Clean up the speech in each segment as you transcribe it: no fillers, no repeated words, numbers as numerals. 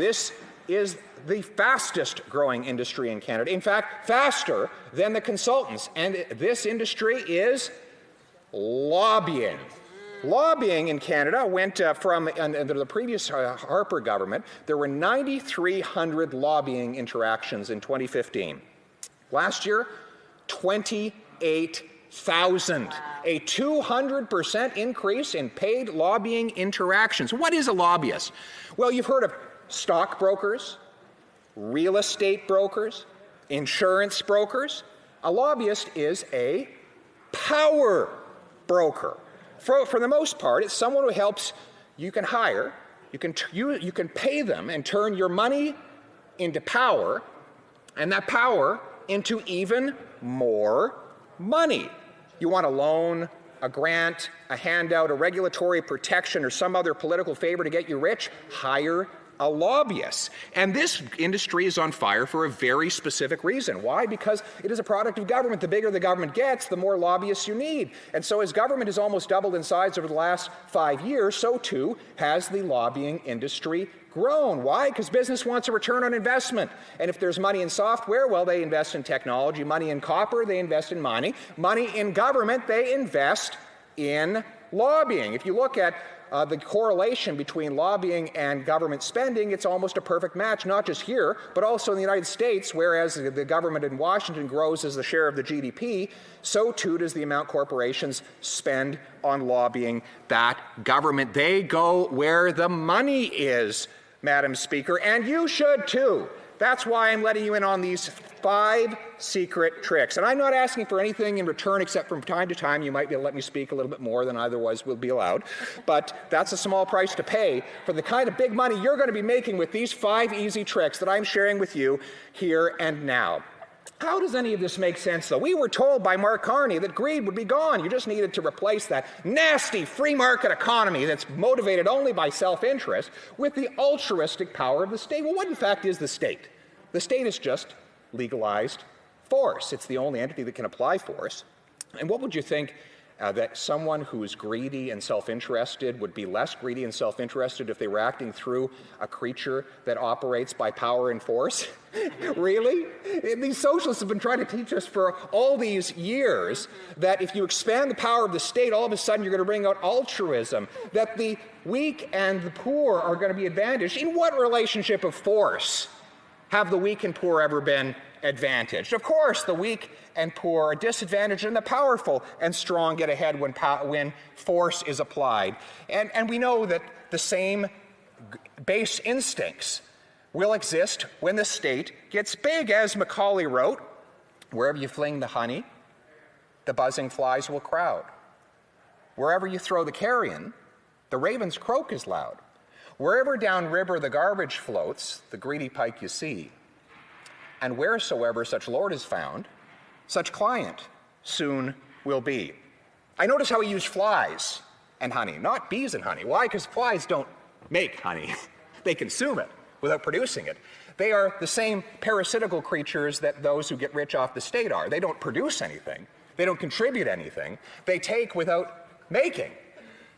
This is the fastest growing industry in Canada. In fact, faster than the consultants. And this industry is lobbying. Lobbying in Canada went from, under the previous Harper government, there were 9,300 lobbying interactions in 2015. Last year, 28,000. A 200% increase in paid lobbying interactions. What is a lobbyist? Well, you've heard of stockbrokers, real estate brokers, insurance brokers. A lobbyist is a power broker. For the most part, it's someone who helps, you can hire, you can pay them and turn your money into power, and that power into even more money. You want a loan, a grant, a handout, a regulatory protection, or some other political favor to get you rich? Hire a lobbyist. And this industry is on fire for a very specific reason. Why? Because it is a product of government. The bigger the government gets, the more lobbyists you need. And so as government has almost doubled in size over the last 5 years, so too has the lobbying industry grown. Why? Because business wants a return on investment. And if there's money in software, well, they invest in technology. Money in copper, they invest in mining. Money in government, they invest in lobbying. If you look at the correlation between lobbying and government spending, it's almost a perfect match, not just here, but also in the United States, whereas the government in Washington grows as the share of the GDP, so too does the amount corporations spend on lobbying that government. They go where the money is, Madam Speaker, and you should too. That's why I'm letting you in on these 5 secret tricks. And I'm not asking for anything in return, except from time to time you might be able to let me speak a little bit more than otherwise will be allowed. But that's a small price to pay for the kind of big money you're going to be making with these 5 easy tricks that I'm sharing with you here and now. How does any of this make sense, though? We were told by Mark Carney that greed would be gone. You just needed to replace that nasty free market economy that's motivated only by self-interest with the altruistic power of the state. Well, what in fact is the state? The state is just legalized force. It's the only entity that can apply force. And what would you think that someone who is greedy and self-interested would be less greedy and self-interested if they were acting through a creature that operates by power and force? Really? These socialists have been trying to teach us for all these years that if you expand the power of the state, all of a sudden you're going to bring out altruism, that the weak and the poor are going to be advantaged. In what relationship of force have the weak and poor ever been advantaged? Of course, the weak and poor are disadvantaged, and the powerful and strong get ahead when force is applied. And we know that the same base instincts will exist when the state gets big. As Macaulay wrote, wherever you fling the honey, the buzzing flies will crowd. Wherever you throw the carrion, the raven's croak is loud. Wherever downriver the garbage floats, the greedy pike you see. And wheresoever such lord is found, such client soon will be. I notice how he used flies and honey, not bees and honey. Why? Because flies don't make honey. They consume it without producing it. They are the same parasitical creatures that those who get rich off the state are. They don't produce anything. They don't contribute anything. They take without making.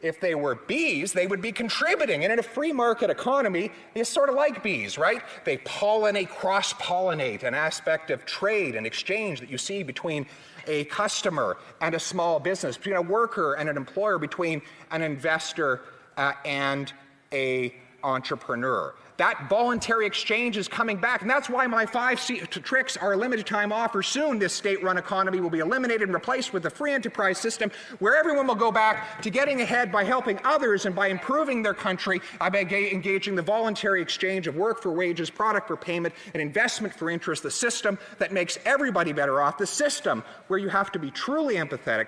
If they were bees, they would be contributing. And in a free market economy, it's sort of like bees, right? They pollinate, cross-pollinate, an aspect of trade and exchange that you see between a customer and a small business, between a worker and an employer, between an investor and an entrepreneur. That voluntary exchange is coming back, and that's why my 5 tricks are a limited time offer. Soon this state-run economy will be eliminated and replaced with a free enterprise system where everyone will go back to getting ahead by helping others and by improving their country, by engaging the voluntary exchange of work for wages, product for payment, and investment for interest, the system that makes everybody better off, the system where you have to be truly empathetic,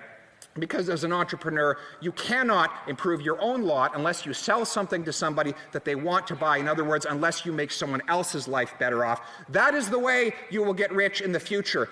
because as an entrepreneur, you cannot improve your own lot unless you sell something to somebody that they want to buy. In other words, unless you make someone else's life better off. That is the way you will get rich in the future.